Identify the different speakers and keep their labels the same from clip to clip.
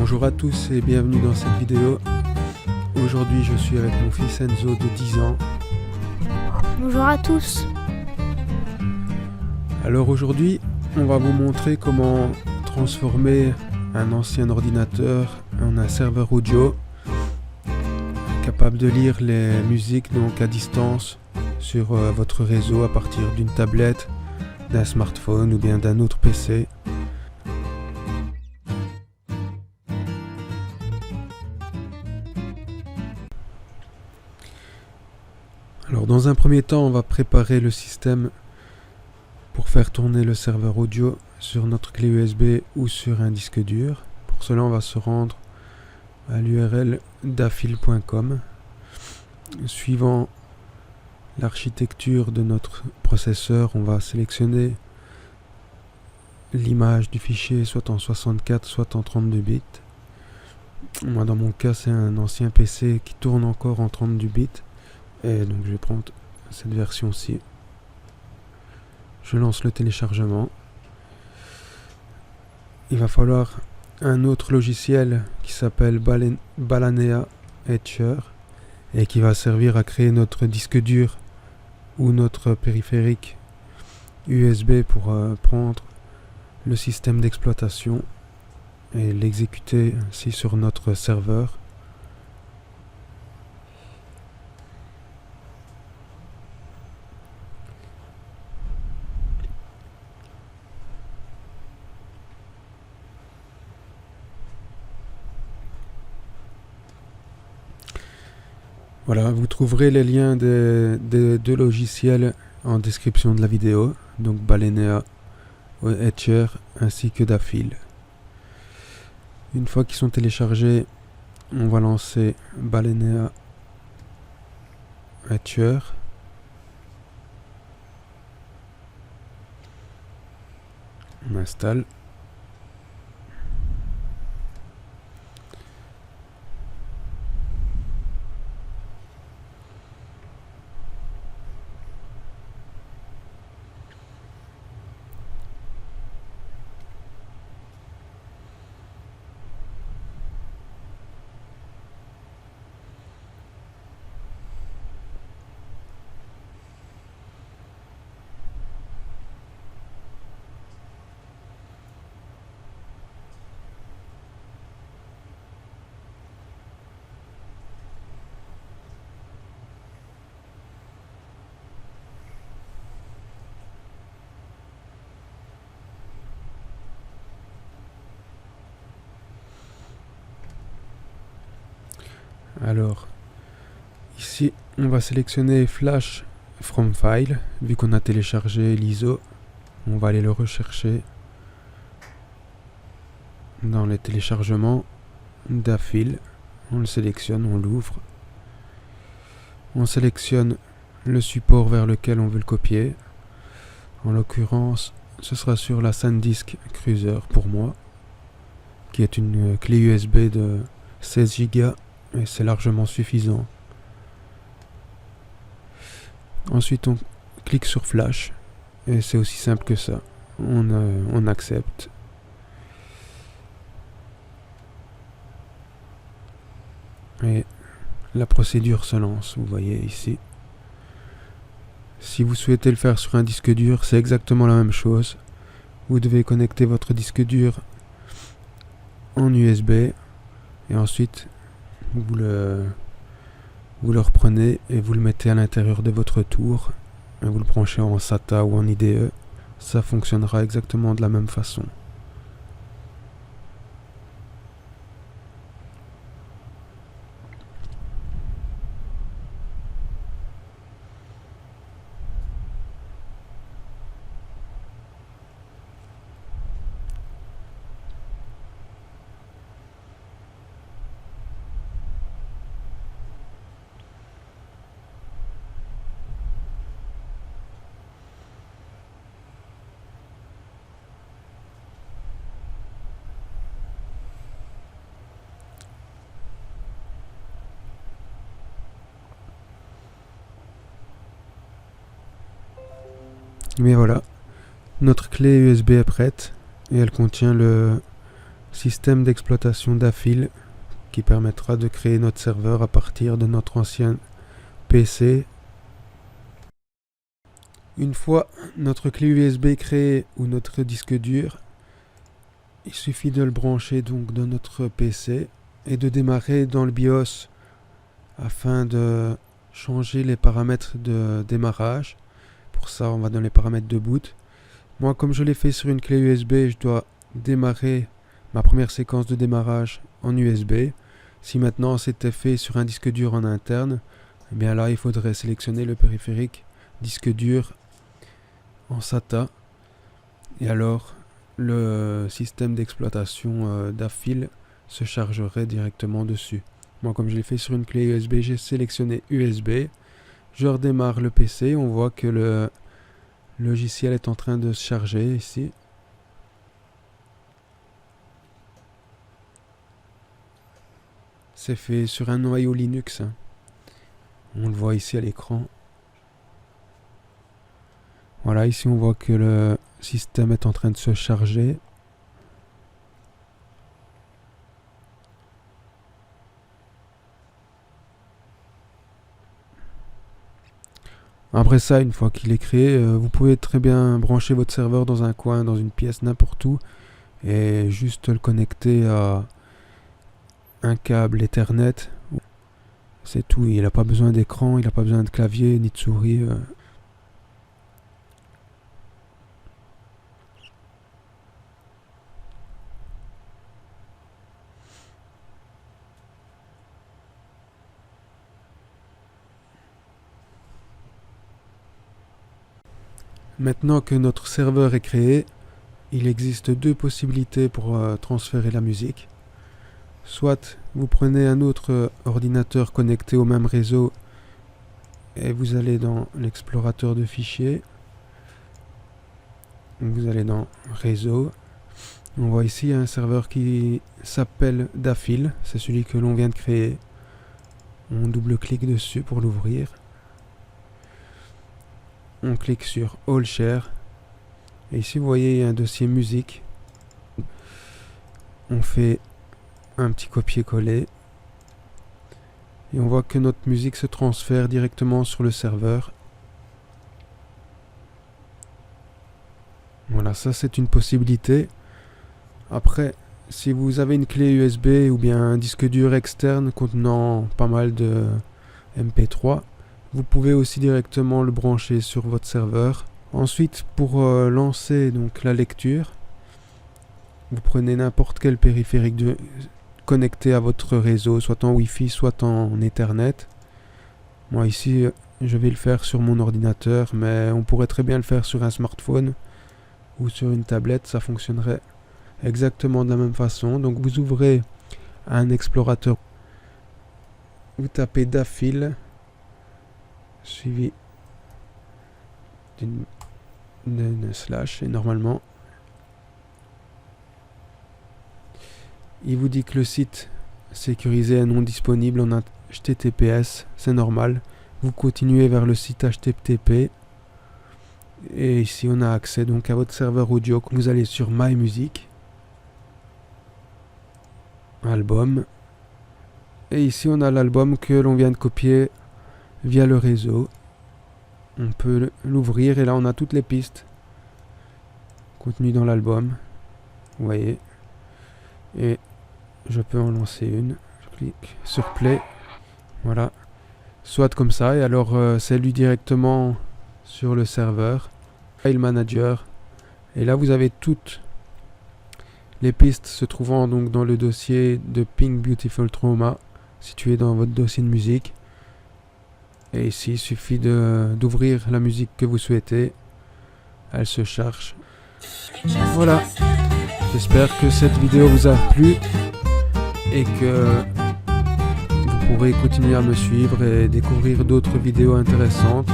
Speaker 1: Bonjour à tous et bienvenue dans cette vidéo. Aujourd'hui je suis avec mon fils Enzo de 10 ans.
Speaker 2: Bonjour à tous.
Speaker 1: Alors aujourd'hui on va vous montrer comment transformer un ancien ordinateur en un serveur audio capable de lire les musiques donc à distance sur votre réseau à partir d'une tablette, d'un smartphone ou bien d'un autre PC. Alors dans un premier temps, on va préparer le système pour faire tourner le serveur audio sur notre clé USB ou sur un disque dur. Pour cela, on va se rendre à l'URL dafil.com. Suivant l'architecture de notre processeur, on va sélectionner l'image du fichier soit en 64, soit en 32 bits. Moi, dans mon cas, c'est un ancien PC qui tourne encore en 32 bits. Et donc je vais prendre cette version-ci. Je lance le téléchargement. Il va falloir un autre logiciel qui s'appelle Balanea Etcher et qui va servir à créer notre disque dur ou notre périphérique USB pour prendre le système d'exploitation et l'exécuter ainsi sur notre serveur. Voilà, vous trouverez les liens des deux logiciels en description de la vidéo, donc Balanea Etcher ainsi que Dafil. Une fois qu'ils sont téléchargés, on va lancer Balanea Etcher. On installe. Alors, ici, on va sélectionner Flash from File. Vu qu'on a téléchargé l'ISO, on va aller le rechercher dans les téléchargements Dafil. On le sélectionne, on l'ouvre. On sélectionne le support vers lequel on veut le copier. En l'occurrence, ce sera sur la SanDisk Cruiser pour moi, qui est une clé USB de 16 Go. Et c'est largement suffisant. Ensuite on clique sur Flash et c'est aussi simple que ça. On accepte. Et la procédure se lance, vous voyez ici. Si vous souhaitez le faire sur un disque dur, c'est exactement la même chose. Vous devez connecter votre disque dur en USB et ensuite vous le reprenez et vous le mettez à l'intérieur de votre tour et vous le branchez en SATA ou en IDE. Ça fonctionnera exactement de la même façon. Mais voilà, notre clé USB est prête et elle contient le système d'exploitation d'Afil qui permettra de créer notre serveur à partir de notre ancien PC. Une fois notre clé USB créée ou notre disque dur, il suffit de le brancher donc dans notre PC et de démarrer dans le BIOS afin de changer les paramètres de démarrage. Pour ça, on va dans les paramètres de boot. Moi, comme je l'ai fait sur une clé USB, je dois démarrer ma première séquence de démarrage en USB. Si maintenant c'était fait sur un disque dur en interne, eh bien là, il faudrait sélectionner le périphérique disque dur en SATA. Et alors, le système d'exploitation d'Afil se chargerait directement dessus. Moi, comme je l'ai fait sur une clé USB, j'ai sélectionné USB. Je redémarre le PC. On voit que le logiciel est en train de se charger ici. C'est fait sur un noyau Linux. On le voit ici à l'écran. Voilà, ici on voit que le système est en train de se charger. Après ça, une fois qu'il est créé, vous pouvez très bien brancher votre serveur dans un coin, dans une pièce, n'importe où, et juste le connecter à un câble Ethernet. C'est tout, il n'a pas besoin d'écran, il n'a pas besoin de clavier ni de souris. Maintenant que notre serveur est créé, il existe deux possibilités pour transférer la musique. Soit vous prenez un autre ordinateur connecté au même réseau et vous allez dans l'explorateur de fichiers. Vous allez dans réseau. On voit ici un serveur qui s'appelle Dafil, c'est celui que l'on vient de créer. On double-clique dessus pour l'ouvrir. On clique sur All Share. Et ici vous voyez il y a un dossier musique. On fait un petit copier-coller. Et on voit que notre musique se transfère directement sur le serveur. Voilà, ça c'est une possibilité. Après, si vous avez une clé USB ou bien un disque dur externe contenant pas mal de MP3, vous pouvez aussi directement le brancher sur votre serveur. Ensuite, pour lancer donc la lecture, vous prenez n'importe quel périphérique connecté à votre réseau, soit en Wi-Fi, soit en Ethernet. Moi ici, je vais le faire sur mon ordinateur, mais on pourrait très bien le faire sur un smartphone ou sur une tablette, ça fonctionnerait exactement de la même façon. Donc vous ouvrez un explorateur, vous tapez Dafil, suivi d'une slash, et normalement il vous dit que le site sécurisé est non disponible en HTTPS, c'est normal. Vous continuez vers le site HTTP et ici on a accès donc à votre serveur audio. Vous allez sur My Music, album, et ici on a l'album que l'on vient de copier via le réseau. On peut l'ouvrir et là on a toutes les pistes contenues dans l'album, vous voyez, et je peux en lancer une. Je clique sur play, voilà, soit comme ça, et alors c'est lui directement sur le serveur, File Manager, et là vous avez toutes les pistes se trouvant donc dans le dossier de Pink Beautiful Trauma situé dans votre dossier de musique. Et ici il suffit d'ouvrir la musique que vous souhaitez, elle se charge. Voilà, j'espère que cette vidéo vous a plu et que vous pourrez continuer à me suivre et découvrir d'autres vidéos intéressantes.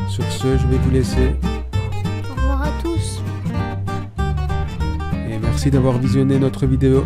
Speaker 1: Sur ce, je vais vous laisser.
Speaker 2: Au revoir à tous.
Speaker 1: Et merci d'avoir visionné notre vidéo.